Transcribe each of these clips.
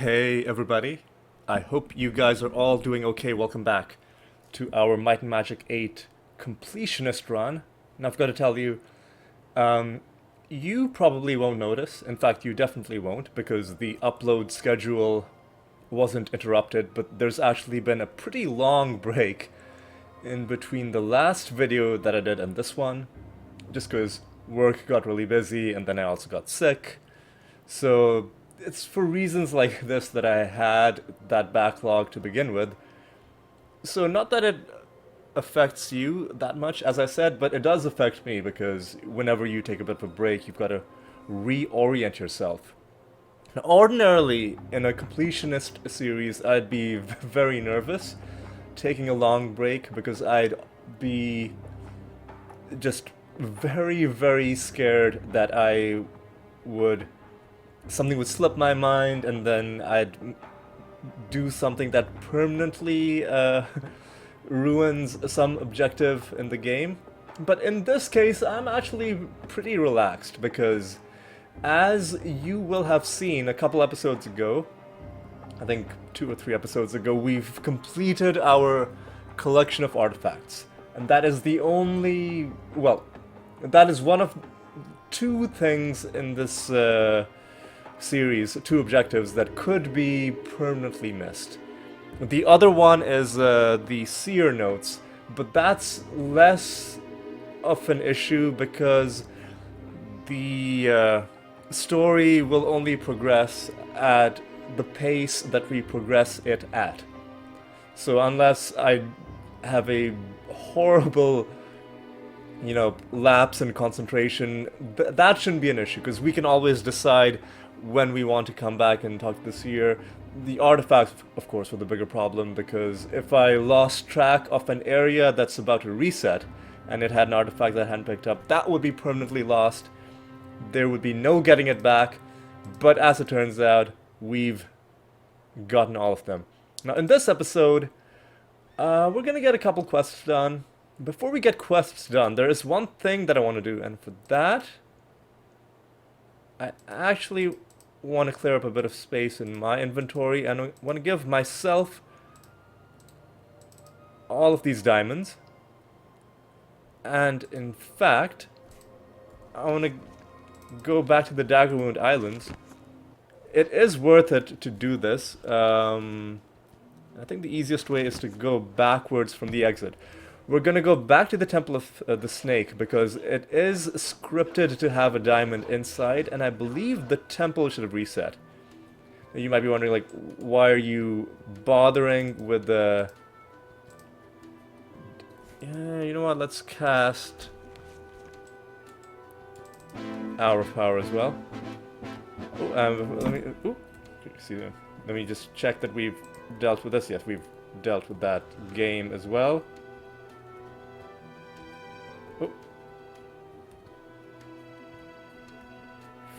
Hey everybody, I hope you guys are all doing okay. Welcome back to our Might and Magic VIII completionist run. And I've got to tell you, um, you probably won't notice. In fact, you definitely won't because the upload schedule wasn't interrupted, but there's actually been a pretty long break in between the last video that I did and this one, just because work got really busy and then I also got sick. So it's for reasons like this that I had that backlog to begin with. So not that it affects you that much, as I said, but it does affect me because whenever you take a bit of a break, you've got to reorient yourself. Now, ordinarily, in a completionist series, I'd be very nervous taking a long break because I'd be just very, very scared that would something would slip my mind and then I'd do something that permanently ruins some objective in the game. But in this case, I'm actually pretty relaxed because, as you will have seen a couple episodes ago, I think 2 or 3 episodes ago, we've completed our collection of artifacts. And that is the only, well, that is one of two things in this series, two objectives that could be permanently missed. The other one is the seer notes, but that's less of an issue because the story will only progress at the pace that we progress it at. So unless I have a horrible, lapse in concentration, that shouldn't be an issue because we can always decide when we want to come back and talk to the seer. The artifacts, of course, were the bigger problem because if I lost track of an area that's about to reset and it had an artifact that I hadn't picked up, that would be permanently lost. There would be no getting it back, but as it turns out, we've gotten all of them. Now, in this episode, we're gonna get a couple quests done. Before we get quests done, there is one thing that I want to do, and for that, I actually want to clear up a bit of space in my inventory, and I want to give myself all of these diamonds. And in fact, I want to go back to the Dagger Wound Islands. It is worth it to do this. I think the easiest way is to go backwards from the exit. We're gonna go back to the Temple of the Snake because it is scripted to have a diamond inside, and I believe the temple should have reset. You might be wondering, like, why are you bothering with the... Yeah, you know what, let's cast Hour of Power as well. Let me just check that we've dealt with this. Yes, we've dealt with that game as well.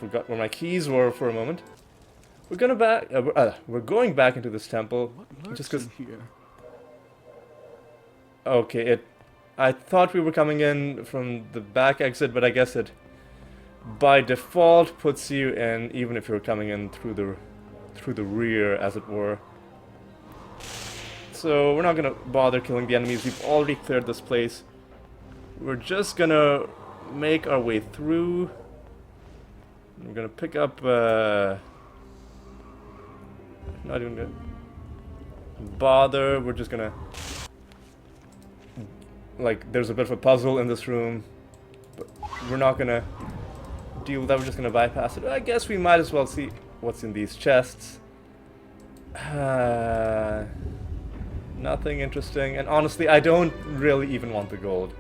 Forgot where my keys were for a moment. We're going back into this temple just because. Okay, I thought we were coming in from the back exit, but I guess it by default puts you in even if you're coming in through the rear, as it were. So we're not gonna bother killing the enemies. We've already cleared this place. We're just gonna make our way through. I'm gonna pick up, not even gonna bother, we're just gonna, like, there's a bit of a puzzle in this room, but we're not gonna deal with that, we're just gonna bypass it. I guess we might as well see what's in these chests. Nothing interesting, and honestly, I don't really even want the gold.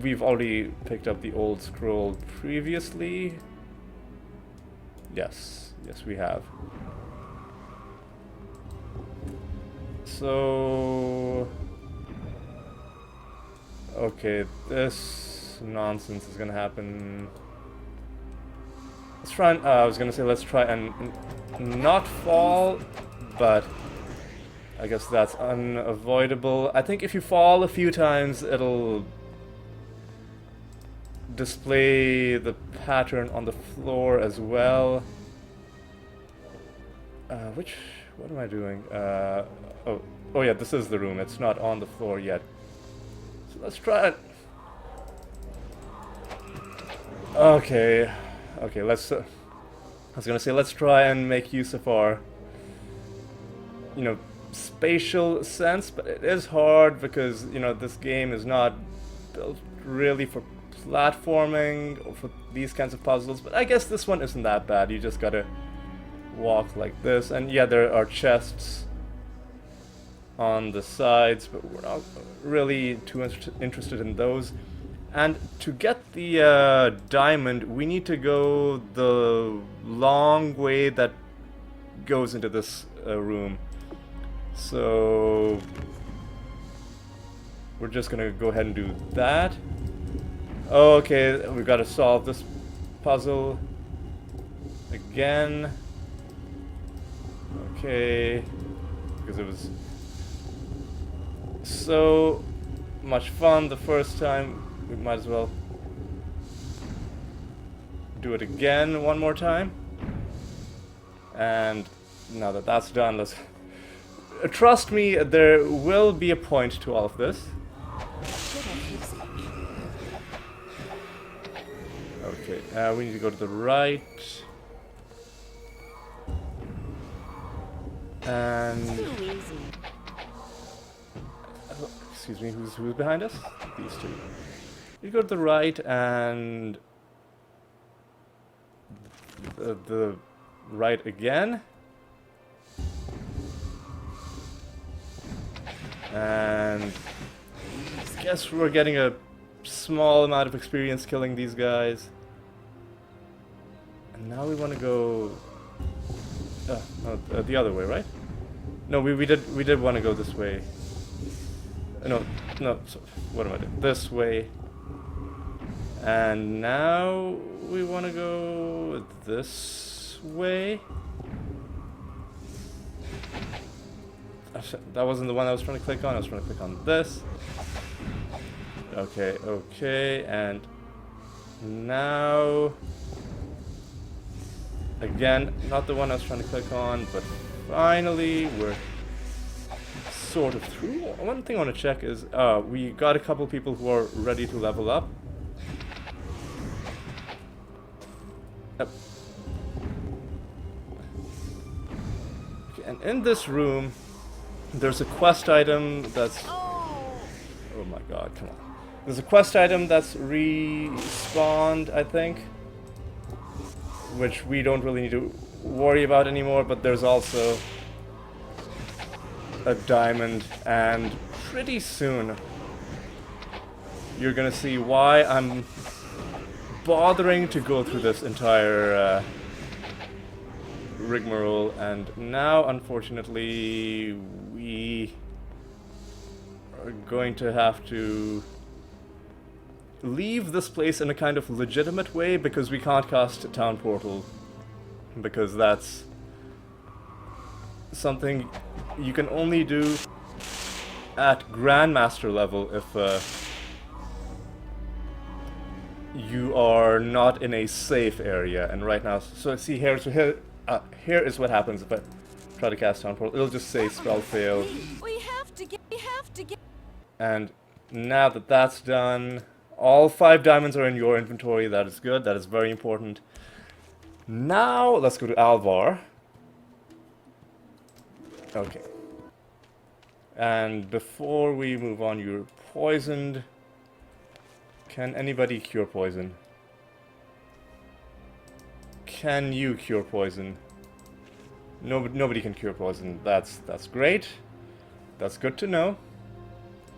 We've already picked up the old scroll previously. Yes, we have. So... okay, this nonsense is gonna happen. Let's try and, I was gonna say let's try and not fall, but I guess that's unavoidable. I think if you fall a few times, it'll display the pattern on the floor as well. What am I doing? Oh yeah, this is the room. It's not on the floor yet. So let's try it. Okay. Okay, let's... I was gonna say, let's try and make use of our, you know, spatial sense, but it is hard because, you know, this game is not built really for platforming or for these kinds of puzzles, but I guess this one isn't that bad. You just gotta walk like this, and yeah, there are chests on the sides, but we're not really too interested in those. And to get the diamond, we need to go the long way that goes into this room. So we're just gonna go ahead and do that. Okay, we've got to solve this puzzle again. Okay, because it was so much fun the first time, we might as well do it again one more time. And now that that's done, let's... Trust me, there will be a point to all of this. Okay, we need to go to the right. And... excuse me, who's behind us? These two. You go to the right and... the right again. And... I guess we're getting a small amount of experience killing these guys. And now we want to go... the other way, right? No, we did want to go this way. No, so what am I doing? This way. And now we want to go this way. That wasn't the one I was trying to click on. I was trying to click on this. Okay, okay, and now again, not the one I was trying to click on, but finally we're sort of through. One thing I want to check is we got a couple people who are ready to level up. Okay, and in this room there's a quest item that's... oh my god, come on. There's a quest item that's respawned, I think, which we don't really need to worry about anymore, but there's also a diamond, and pretty soon you're gonna see why I'm bothering to go through this entire rigmarole. And now, unfortunately, we are going to have to leave this place in a kind of legitimate way, because we can't cast a town portal, because that's something you can only do at Grandmaster level if you are not in a safe area. And right now, so see here, here is what happens if I try to cast town portal. It'll just say spell failed. We have to get. And now that that's done, all 5 diamonds are in your inventory. That is good. That is very important. Now let's go to Alvar. Okay. And before we move on, you're poisoned. Can anybody cure poison? Can you cure poison? Nobody can cure poison. That's great. That's good to know.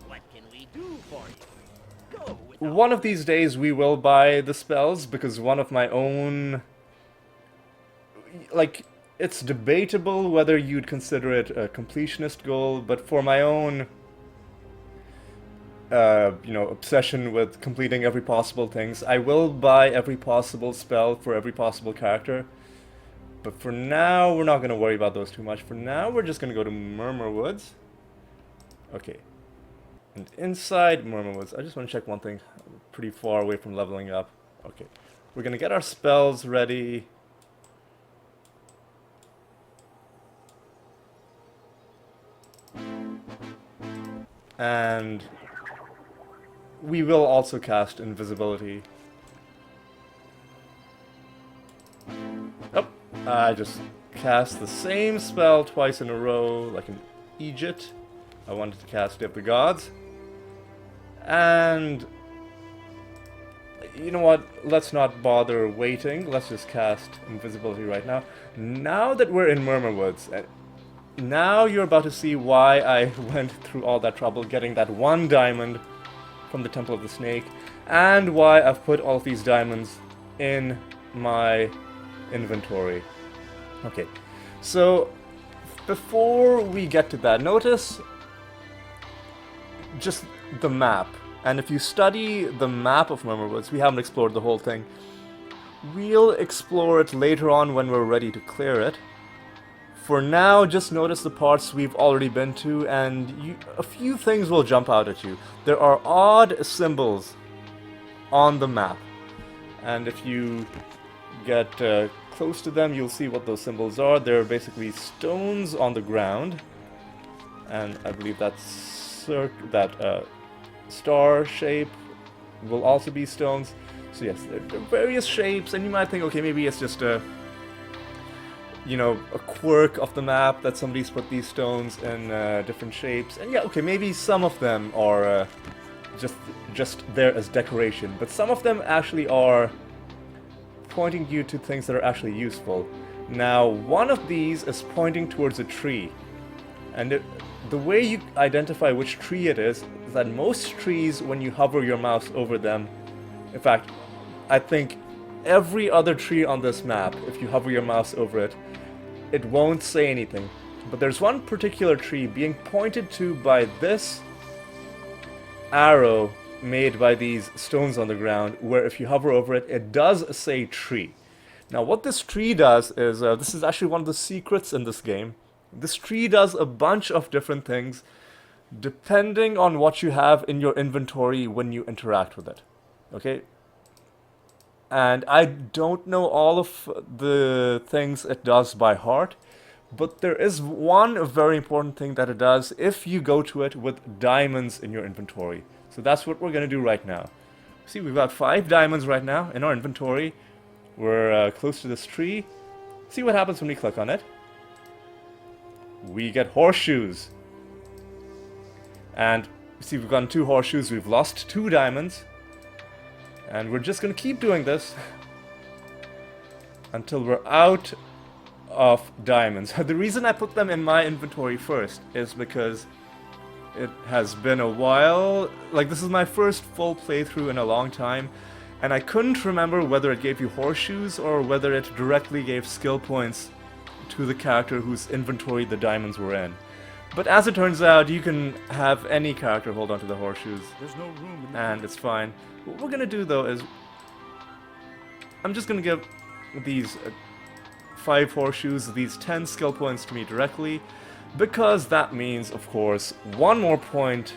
What can we do for you? Go with One of these days we will buy the spells, because one of my own... like, it's debatable whether you'd consider it a completionist goal, but for my own, you know, obsession with completing every possible things, I will buy every possible spell for every possible character. But for now, we're not going to worry about those too much. For now, we're just going to go to Murmur Woods. Okay. And inside Murmur Woods, I just want to check one thing. I'm pretty far away from leveling up. Okay. We're going to get our spells ready. And we will also cast invisibility. Oh, I just cast the same spell twice in a row, like an Egypt. I wanted to cast Day of the Gods. And you know what? Let's not bother waiting. Let's just cast invisibility right now. Now that we're in Murmur Woods, now you're about to see why I went through all that trouble getting that one diamond from the Temple of the Snake, and why I've put all of these diamonds in my inventory. Okay, so before we get to that, notice just the map. And if you study the map of Murmur Woods, we haven't explored the whole thing. We'll explore it later on when we're ready to clear it. For now, just notice the parts we've already been to, and a few things will jump out at you. There are odd symbols on the map, and if you get close to them, you'll see what those symbols are. They're basically stones on the ground, and I believe that star shape will also be stones. So yes, there are various shapes, and you might think, okay, maybe it's just a quirk of the map that somebody's put these stones in different shapes. And yeah, okay, maybe some of them are just there as decoration, but some of them actually are pointing you to things that are actually useful. Now, one of these is pointing towards a tree, and the way you identify which tree it is that most trees, when you hover your mouse over them, in fact, I think every other tree on this map, if you hover your mouse over it, it won't say anything. But there's one particular tree being pointed to by this arrow made by these stones on the ground, where if you hover over it, it does say tree. Now what this tree does is, this is actually one of the secrets in this game. This tree does a bunch of different things depending on what you have in your inventory when you interact with it. Okay? And I don't know all of the things it does by heart, but there is one very important thing that it does if you go to it with diamonds in your inventory. So that's what we're going to do right now. See, we've got 5 diamonds right now in our inventory. We're close to this tree. See what happens when we click on it. We get horseshoes. And see, we've gotten 2 horseshoes. We've lost 2 diamonds. And we're just going to keep doing this until we're out of diamonds. The reason I put them in my inventory first is because it has been a while. Like, this is my first full playthrough in a long time, and I couldn't remember whether it gave you horseshoes or whether it directly gave skill points to the character whose inventory the diamonds were in. But as it turns out, you can have any character hold on to the horseshoes. There's no room in And it's fine. What we're gonna do though is, I'm just gonna give these 5 horseshoes, these 10 skill points to me directly, because that means, of course, 1 more point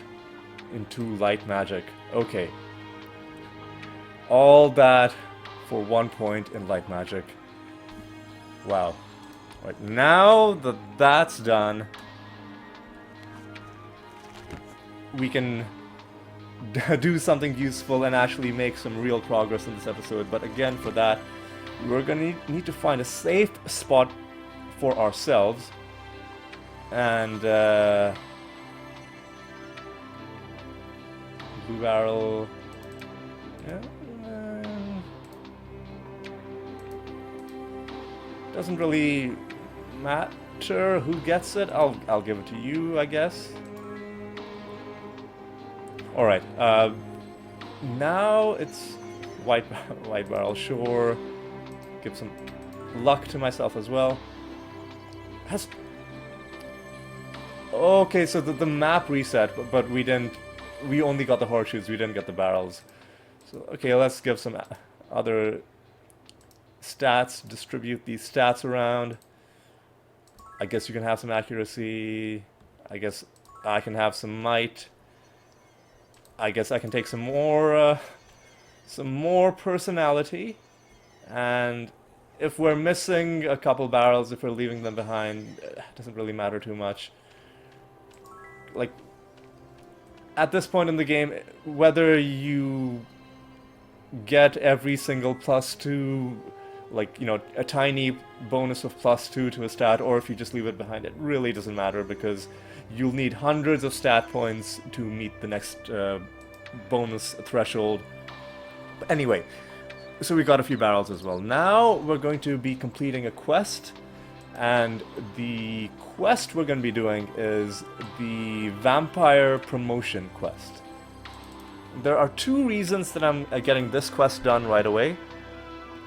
into light magic. Okay. All that for 1 point in light magic. Wow. Right, now that that's done, we can do something useful and actually make some real progress in this episode. But again, for that, we're gonna need to find a safe spot for ourselves. And blue barrel, yeah, doesn't really matter who gets it. I'll give it to you, I guess. All right. Now it's white barrel. Sure. Give some luck to myself as well. Okay, so the map reset, but we didn't. We only got the horseshoes. We didn't get the barrels. So okay, let's give some other stats. Distribute these stats around. I guess you can have some accuracy. I guess I can have some might. I guess I can take some more personality. And if we're missing a couple barrels, if we're leaving them behind, it doesn't really matter too much. Like, at this point in the game, whether you get every single +2, like, you know, a tiny bonus of +2 to a stat, or if you just leave it behind, it really doesn't matter, because you'll need hundreds of stat points to meet the next bonus threshold. But anyway, so we got a few barrels as well. Now we're going to be completing a quest, and the quest we're going to be doing is the Vampire Promotion quest. There are 2 reasons that I'm getting this quest done right away.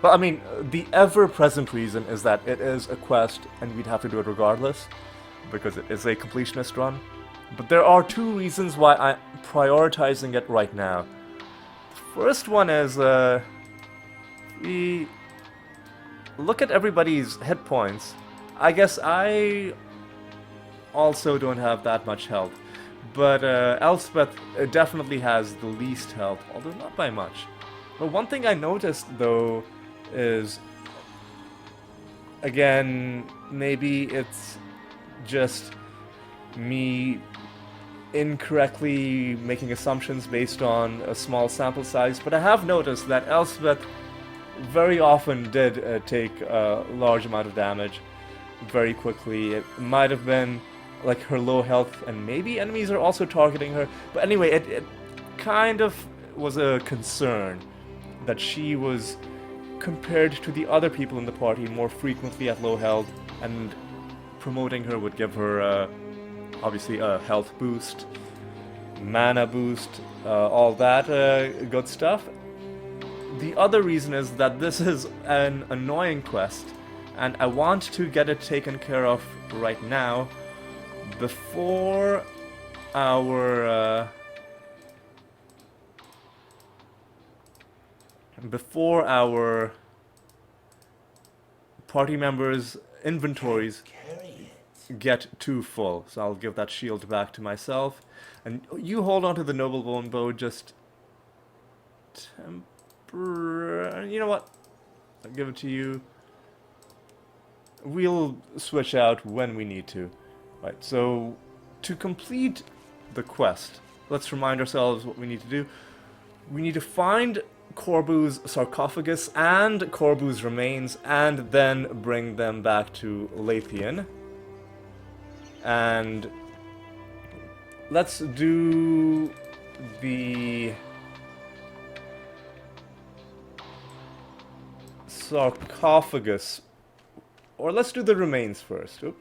Well, I mean, the ever-present reason is that it is a quest, and we'd have to do it regardless, because it is a completionist run. But there are 2 reasons why I'm prioritizing it right now. The first one is, we look at everybody's hit points. I guess I also don't have that much health, but Elspeth definitely has the least health, although not by much. But one thing I noticed, though, is, again, maybe it's just me incorrectly making assumptions based on a small sample size, but I have noticed that Elspeth very often did take a large amount of damage very quickly. It might have been like her low health, and maybe enemies are also targeting her, but anyway, it kind of was a concern that she was compared to the other people in the party more frequently at low health, and promoting her would give her obviously a health boost, mana boost, all that good stuff. The other reason is that this is an annoying quest, and I want to get it taken care of right now before our party members' inventories get too full. So I'll give that shield back to myself, and you hold on to the noble bone bow just you know what? I'll give it to you. We'll switch out when we need to. Right, so to complete the quest, let's remind ourselves what we need to do. We need to find Corbu's sarcophagus and Corbu's remains, and then bring them back to Lathian. And let's do the sarcophagus, or let's do the remains first. Oop.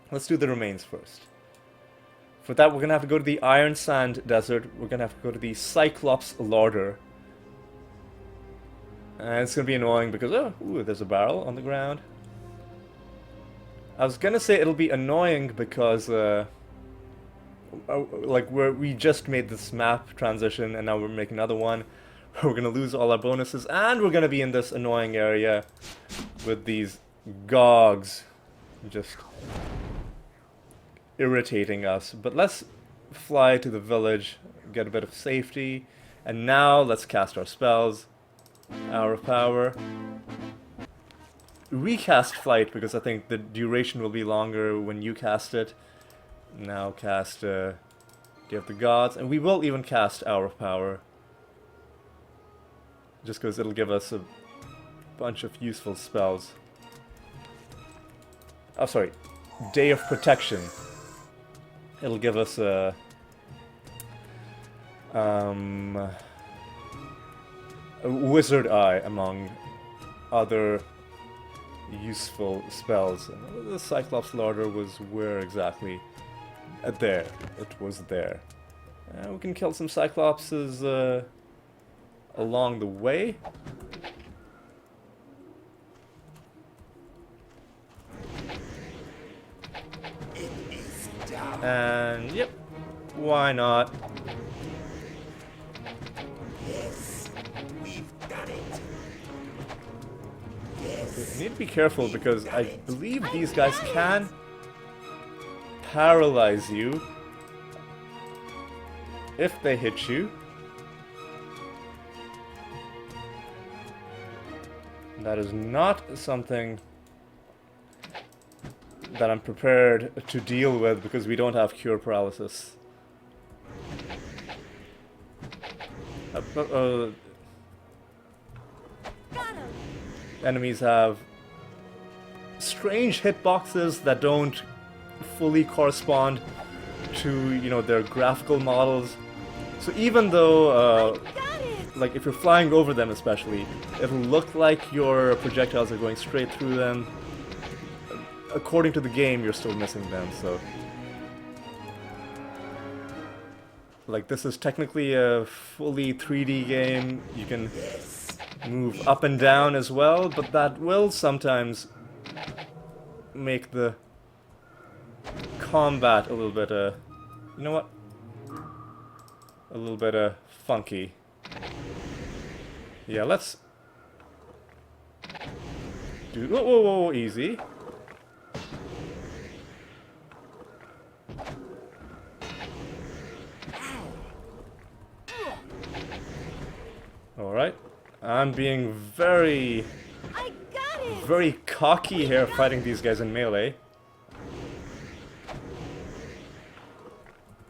Let's do the remains first. For that, we're gonna have to go to the Iron Sand Desert. We're gonna have to go to the Cyclops Larder. And it's gonna be annoying because, oh, ooh, there's a barrel on the ground. I was gonna say it'll be annoying because, like, we just made this map transition and now we're making another one. We're gonna lose all our bonuses, and we're gonna be in this annoying area with these gogs just irritating us. But let's fly to the village, get a bit of safety, and now let's cast our spells. Hour of Power. Recast Flight, because I think the duration will be longer when you cast it. Now cast Day of the Gods, and we will even cast Hour of Power, just because it'll give us a bunch of useful spells. Oh, sorry. Day of Protection. It'll give us a Wizard Eye, among other useful spells. The Cyclops Larder was where exactly? There. It was there. We can kill some Cyclopses along the way. And yep, why not? Yes, we've done it. Yes. You need to be careful because I believe these guys can paralyze you if they hit you. That is not something that I'm prepared to deal with because we don't have Cure Paralysis Got him. Enemies have strange hitboxes that don't fully correspond to, you know, their graphical models. So even though, Got it. like if you're flying over them especially, it'll look like your projectiles are going straight through them. According to the game, you're still missing them, so... Like, this is technically a fully 3D game. You can move up and down as well, but that will sometimes make the combat a little bit, you know what? A little bit, funky. Yeah, let's... do... Whoa, whoa, whoa, easy. Alright. I'm being very I got it. very cocky here fighting these guys in melee.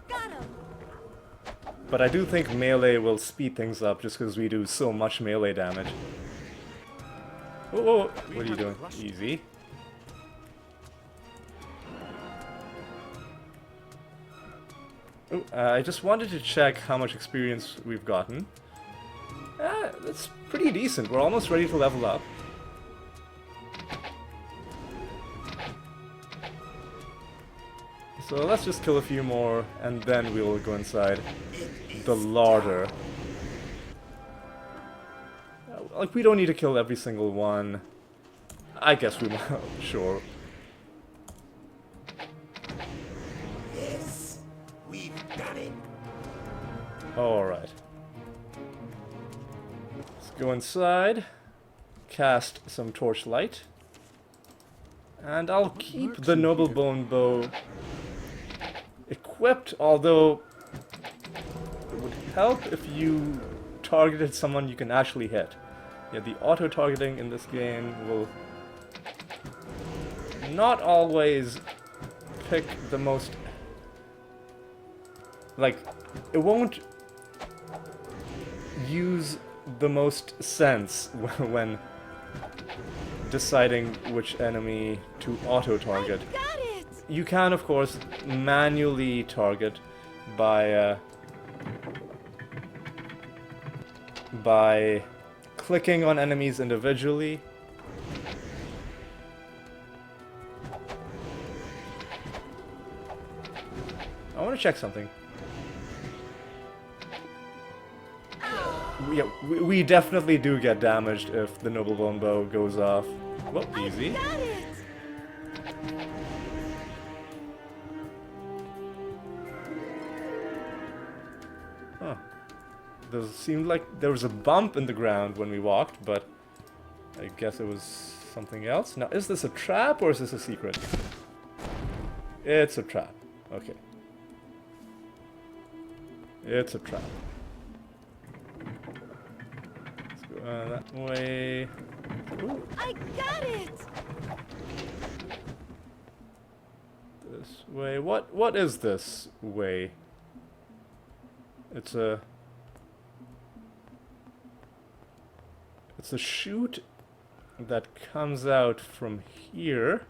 Got him. But I do think melee will speed things up just because we do so much melee damage. Whoa, whoa, whoa. What are you doing? Easy. Oh, I just wanted to check how much experience we've gotten. That's pretty decent. We're almost ready to level up. So let's just kill a few more, and then we'll go inside the larder. Like, we don't need to kill every single one. I guess we might. Sure. Yes, we've done it. Alright. Let's go inside. Cast some torchlight. And I'll keep the noble bone bow equipped, although it would help if you targeted someone you can actually hit. Yeah, the auto-targeting in this game will not always pick the most... Like, it won't use the most sense when deciding which enemy to auto-target. Got it. You can, of course, manually target by clicking on enemies individually. I want to check something. Yeah, we definitely do get damaged if the noble bone bow goes off. Well, easy. Got it. Huh. There seemed like there was a bump in the ground when we walked, but I guess it was something else. Now, is this a trap or is this a secret? It's a trap. Okay. It's a trap. Let's go that way. Ooh, I got it. this way. What is this way? It's a chute that comes out from here.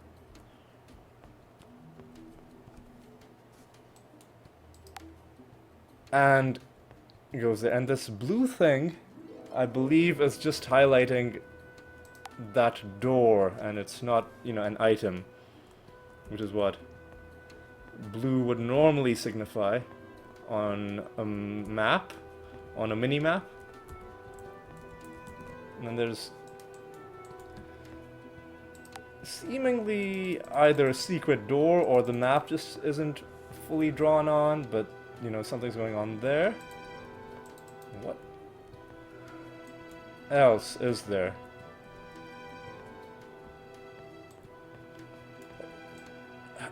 And it goes there. And this blue thing, I believe, is just highlighting that door, and it's not, you know, an item, which is what blue would normally signify on a map, on a mini-map. And then there's seemingly either a secret door or the map just isn't fully drawn on, but, you know, something's going on there. What else is there?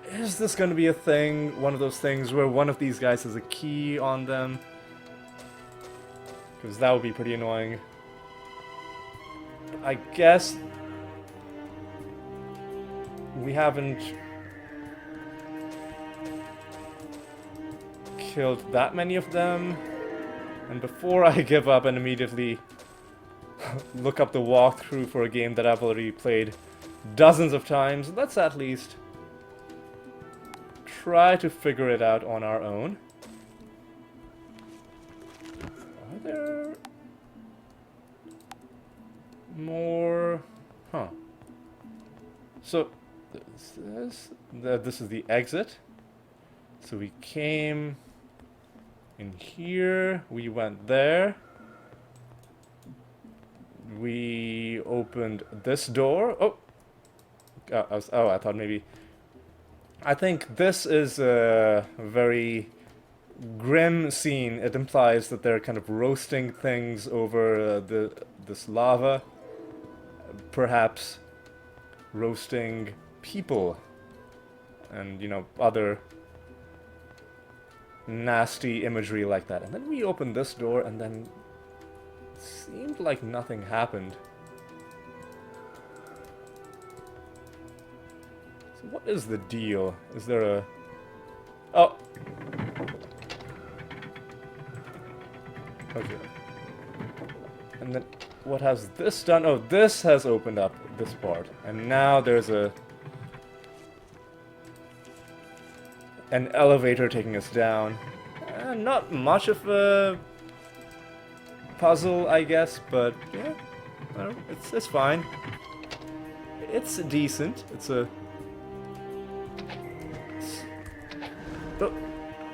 Is this going to be a thing? One of those things where one of these guys has a key on them? Because that would be pretty annoying. I guess we haven't killed that many of them. And before I give up and immediately look up the walkthrough for a game that I've already played dozens of times, let's at least try to figure it out on our own. Are there more? Huh. So, this is the exit. So we came in here, we went there. We opened this door. Oh! I thought maybe... I think this is a very grim scene. It implies that they're kind of roasting things over this lava. Perhaps roasting people. And, you know, other nasty imagery like that. And then we opened this door and then it seemed like nothing happened. So what is the deal? Is there a... Oh! Okay. And then what has this done? Oh, this has opened up this part. And now there's an elevator taking us down. Not much of a puzzle, I guess, but yeah, well, it's fine. It's decent. It's a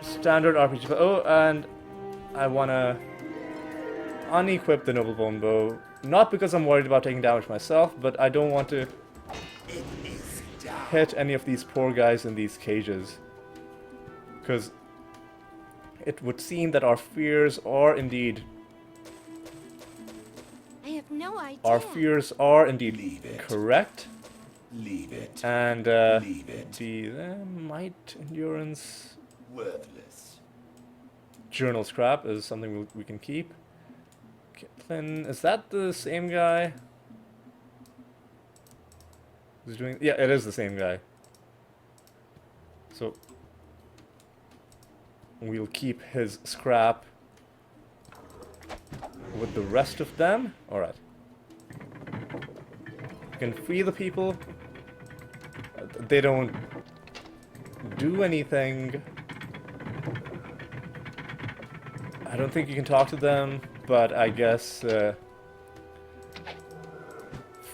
standard RPG. Oh, and I wanna unequip the Noble Bone Bow, not because I'm worried about taking damage myself, but I don't want to hit any of these poor guys in these cages. Because it would seem that our fears are indeed... I have no idea. Our fears are indeed correct. Leave it. And Leave it. the might endurance Worthless. journal scrap is something we can keep. Then is that the same guy? Who's doing? Yeah, it is the same guy. So we'll keep his scrap with the rest of them. Alright. You can free the people. They don't do anything. I don't think you can talk to them, but I guess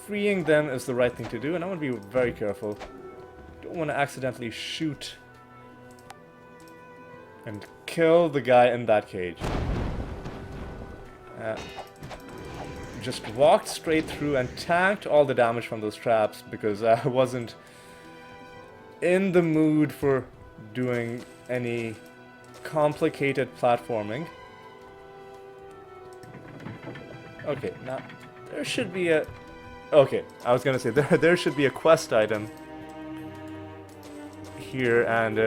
freeing them is the right thing to do, and I want to be very careful. Don't want to accidentally shoot and kill the guy in that cage. Just walked straight through and tanked all the damage from those traps because I wasn't in the mood for doing any complicated platforming. Okay, now there should be a... Okay, I was gonna say there should be a quest item here, and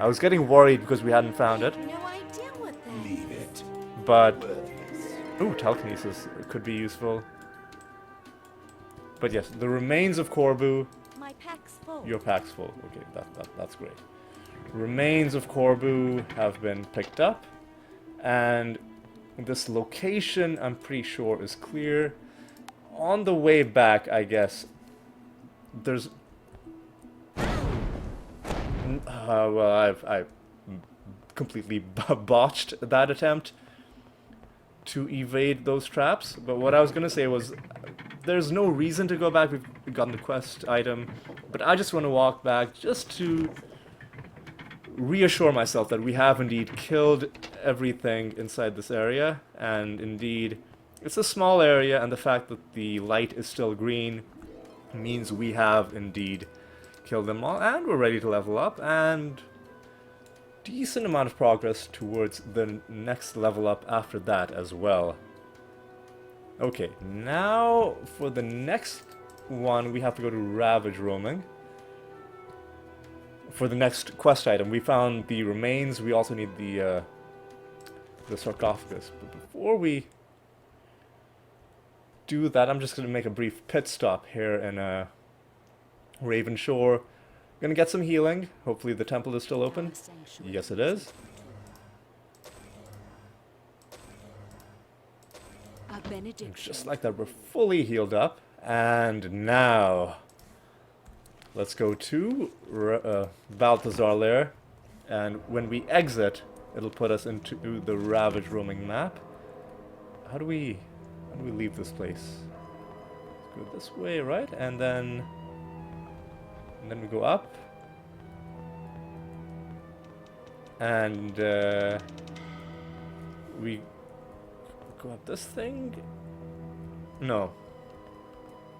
I was getting worried because we hadn't found it. No idea what that Leave it. But Worthless. ooh, telekinesis could be useful. But yes, the remains of Corbu. My pack's full. Your pack's full. Okay, that's great. Remains of Corbu have been picked up, and this location I'm pretty sure is clear. On the way back, I guess there's. Well, I've completely botched that attempt to evade those traps. But what I was gonna say was, there's no reason to go back. We've gotten the quest item, but I just want to walk back just to reassure myself that we have indeed killed everything inside this area, and indeed it's a small area, and the fact that the light is still green means we have indeed killed them all, and we're ready to level up, and decent amount of progress towards the next level up after that as well. Okay, now for the next one we have to go to Ravage Roaming. For the next quest item, we found the remains. We also need the sarcophagus. But before we do that, I'm just going to make a brief pit stop here in Raven Shore. Gonna get some healing. Hopefully the temple is still open. Yes, it is. benediction. Just like that, we're fully healed up. And now, let's go to Balthazar Lair. And when we exit, it'll put us into the Ravage roaming map. How do we leave this place? Let's go this way, right? And then we go up. And we go up this thing? No.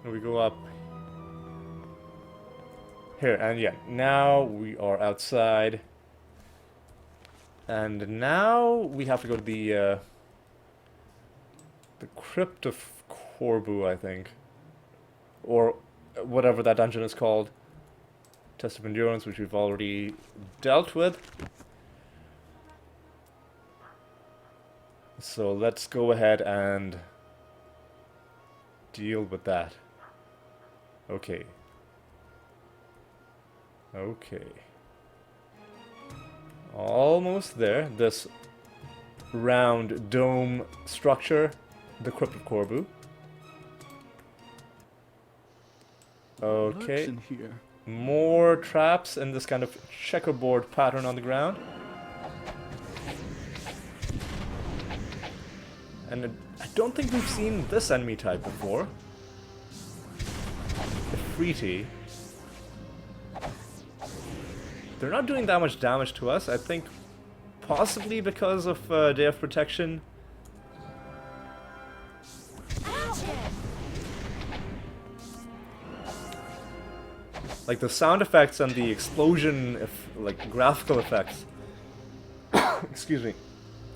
We go up here, and yeah, now we are outside. And now we have to go to the Crypt of Corbu, I think. Or whatever that dungeon is called. Test of Endurance, which we've already dealt with. So let's go ahead and deal with that. Okay. Okay. Almost there. This round dome structure, the Crypt of Corbu. Okay. In here. More traps in this kind of checkerboard pattern on the ground. And I don't think we've seen this enemy type before. The Freety. They're not doing that much damage to us, I think possibly because of Day of Protection. Like the sound effects and the explosion, like graphical effects, excuse me,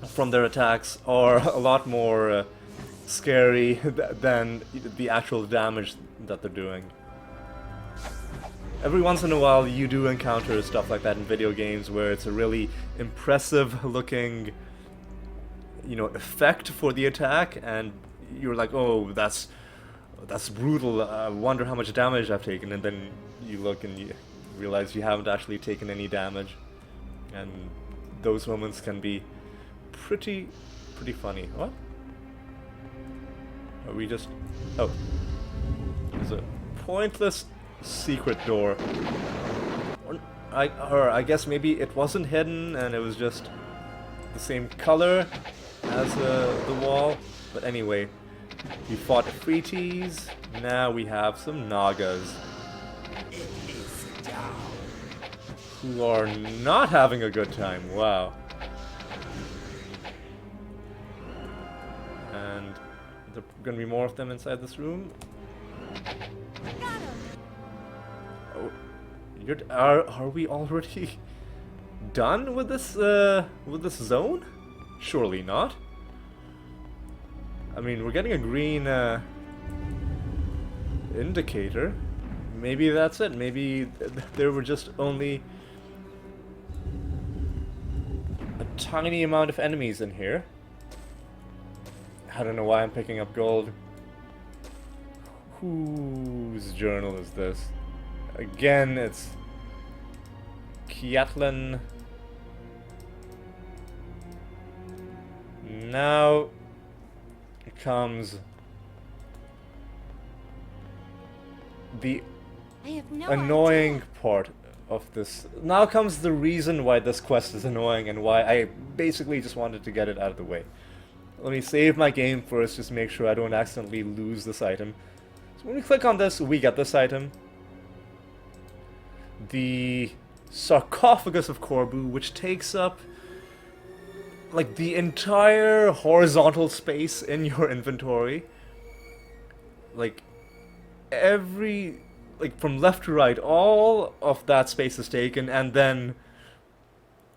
from their attacks are a lot more scary than the actual damage that they're doing. Every once in a while you do encounter stuff like that in video games where it's a really impressive looking, you know, effect for the attack, and you're like, oh, that's brutal, I wonder how much damage I've taken, and then you look and you realize you haven't actually taken any damage, and those moments can be pretty funny. What? Are we just... oh. There's a pointless secret door. Or I guess maybe it wasn't hidden and it was just the same color as the wall. But anyway, we fought Freeties. Now we have some Nagas. Who are not having a good time. Wow. And there are gonna be more of them inside this room. Oh, are we already done with this zone? Surely not. I mean, we're getting a green indicator. Maybe that's it. Maybe there were just only a tiny amount of enemies in here. I don't know why I'm picking up gold. Whose journal is this? Again, it's Kiatlin. Now comes the I have no annoying idea. part of this. Now comes the reason why this quest is annoying and why I basically just wanted to get it out of the way. Let me save my game first, just make sure I don't accidentally lose this item. So when we click on this, we get this item. The Sarcophagus of Corbu, which takes up like the entire horizontal space in your inventory. Like from left to right, all of that space is taken, and then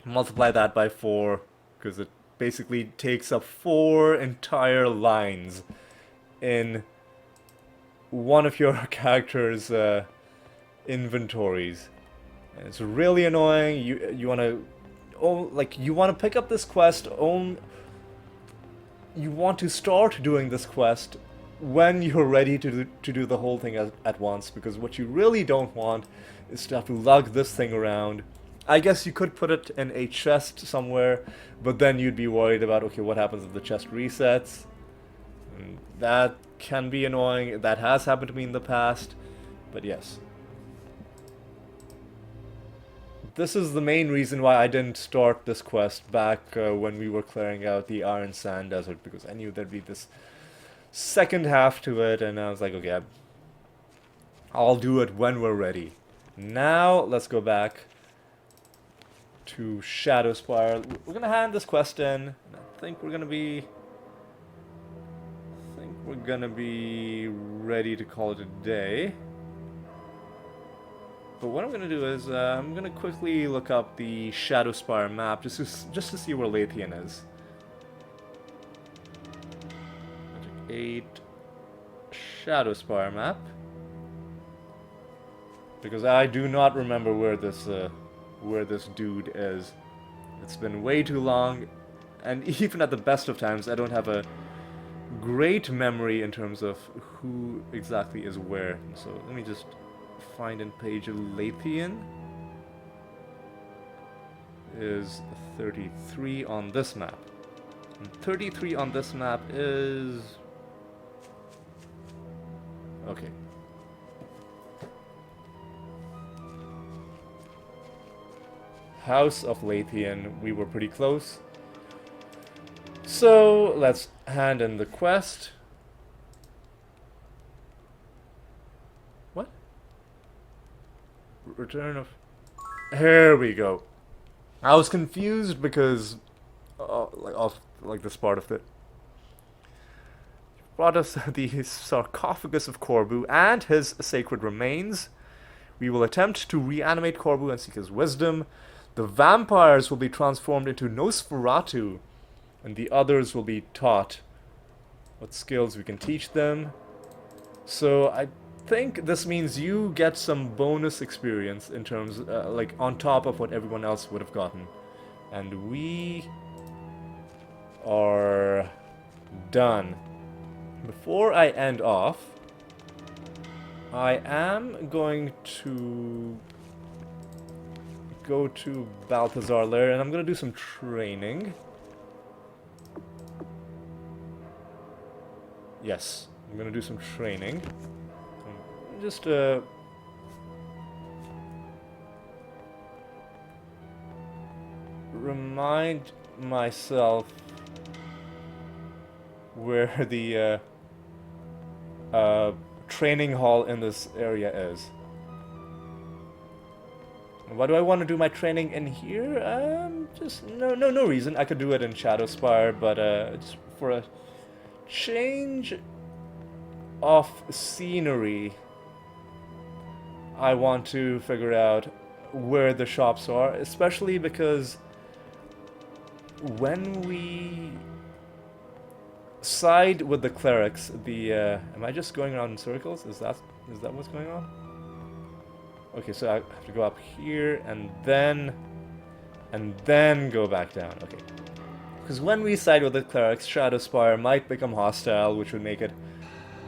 multiply that by 4, because it basically takes up 4 entire lines in one of your character's inventories. And it's really annoying. You want to pick up this quest. You want to start doing this quest when you're ready to do the whole thing at once, because what you really don't want is to have to lug this thing around. I guess you could put it in a chest somewhere, but then you'd be worried about, okay, what happens if the chest resets? And that can be annoying. That has happened to me in the past. But yes. This is the main reason why I didn't start this quest back when we were clearing out the Iron Sand Desert, because I knew there'd be this second half to it, and I was like, okay, I'll do it when we're ready. Now, let's go back to Shadowspire. We're gonna hand this quest in. I think we're gonna be ready to call it a day. But what I'm going to do is, I'm going to quickly look up the Shadowspire map, just to see where Lathian is. Magic 8 Shadowspire map. Because I do not remember where this dude is. It's been way too long, and even at the best of times, I don't have a great memory in terms of who exactly is where. So let me just find in page Lathian is 33 on this map. And 33 on this map is... okay. House of Lathian, we were pretty close. So let's hand in the quest. What? Return of... here we go. I was confused because like this part of it. Brought us the sarcophagus of Corbu and his sacred remains. We will attempt to reanimate Corbu and seek his wisdom. The vampires will be transformed into Nosferatu, and the others will be taught what skills we can teach them. So I think this means you get some bonus experience in terms, like on top of what everyone else would have gotten. And we are done. Before I end off, I am going to go to Balthazar Lair, and I'm going to do some training. Yes, I'm going to do some training. Just remind myself where the training hall in this area is. Why do I want to do my training in here? Just no reason. I could do it in Shadowspire, but just for a change of scenery, I want to figure out where the shops are, especially because when we side with the clerics, am I just going around in circles? Is that what's going on? Okay, so I have to go up here and then go back down. Okay. Because when we side with the clerics, Shadowspire might become hostile, which would make it...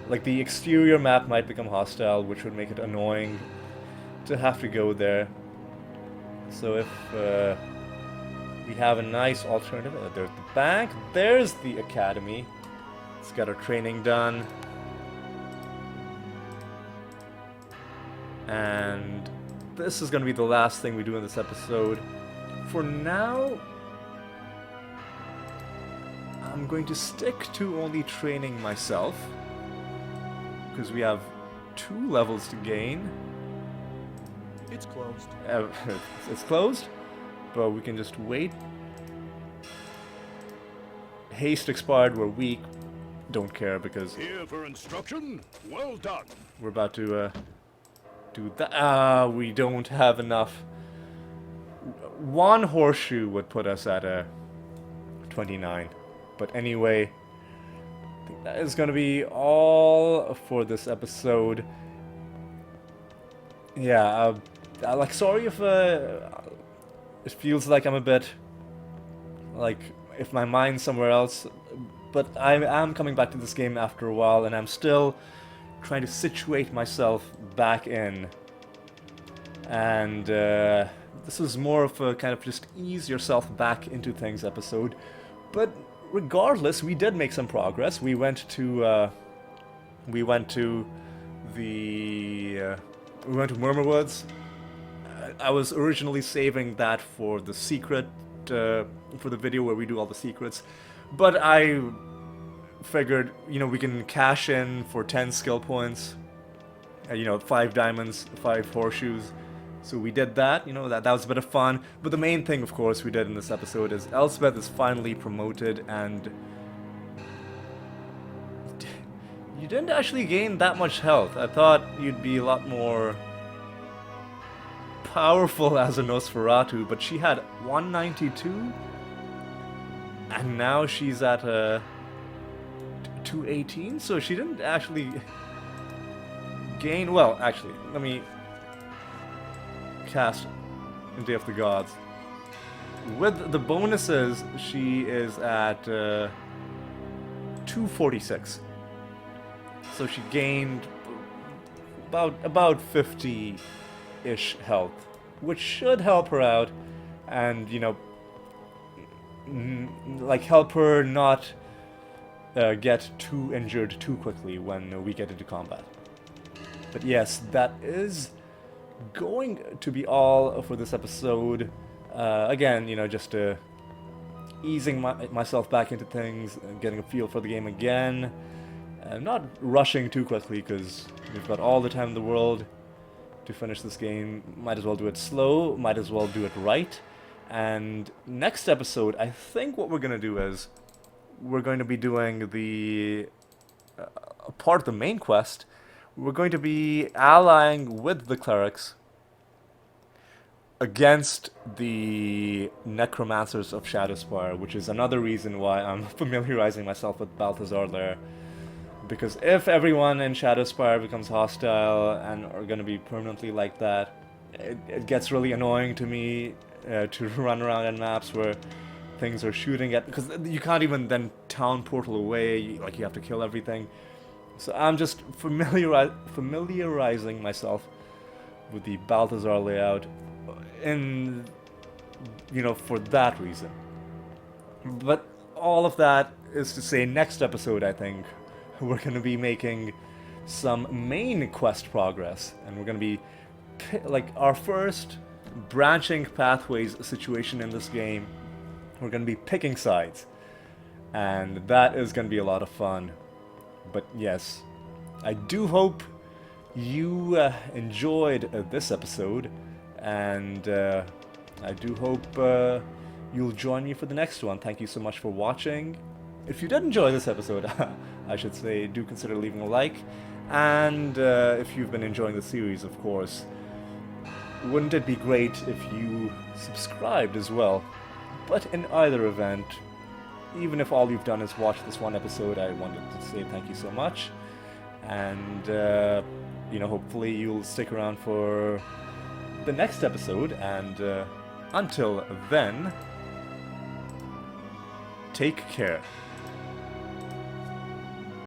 like, the exterior map might become hostile, which would make it annoying to have to go there. So if we have a nice alternative... there's the bank, there's the academy. Let's get our training done. And this is going to be the last thing we do in this episode. For now, I'm going to stick to only training myself, because we have 2 levels to gain. It's closed. It's closed, but we can just wait. Haste expired, we're weak. Don't care because Here for instruction. Well done. we're about to do that. We don't have enough. 1 horseshoe would put us at 29. But anyway, I think that is going to be all for this episode. Yeah, like, sorry if it feels like I'm a bit, like, if my mind's somewhere else, but I am coming back to this game after a while, and I'm still trying to situate myself back in. And this is more of a kind of just ease yourself back into things episode. But regardless, we did make some progress. We went to Murmur Woods. I was originally saving that for the secret, for the video where we do all the secrets, but I figured, you know, we can cash in for 10 skill points, you know, 5 diamonds, 5 horseshoes. So we did that, you know, that was a bit of fun. But the main thing, of course, we did in this episode is Elspeth is finally promoted, and you didn't actually gain that much health. I thought you'd be a lot more powerful as a Nosferatu, but she had 192, and now she's at 218, so she didn't actually gain. Well, actually, let me cast Day of the Gods. With the bonuses, she is at 246. So she gained about 50-ish health, which should help her out, and, you know, like, help her not get too injured too quickly when we get into combat. But yes, that is going to be all for this episode. Again, you know, just easing myself back into things, getting a feel for the game again. Not rushing too quickly, because we've got all the time in the world to finish this game. Might as well do it slow, might as well do it right. And next episode, I think what we're going to do is we're going to be doing the part of the main quest. We're going to be allying with the clerics against the necromancers of Shadowspire, which is another reason why I'm familiarizing myself with Balthazar there. Because if everyone in Shadowspire becomes hostile and are going to be permanently like that, it gets really annoying to me to run around in maps where things are shooting at, because you can't even then town portal away, you have to kill everything. So I'm just familiarizing myself with the Balthazar layout, in, you know, for that reason. But all of that is to say, next episode, I think, we're going to be making some main quest progress, and we're going to be, like, our first branching pathways situation in this game. We're going to be picking sides, and that is going to be a lot of fun. But yes, I do hope you enjoyed this episode, and I do hope you'll join me for the next one. Thank you so much for watching. If you did enjoy this episode, I should say, do consider leaving a like. And if you've been enjoying the series, of course, wouldn't it be great if you subscribed as well? But in either event, even if all you've done is watch this one episode, I wanted to say thank you so much. And, you know, hopefully you'll stick around for the next episode. And until then, take care.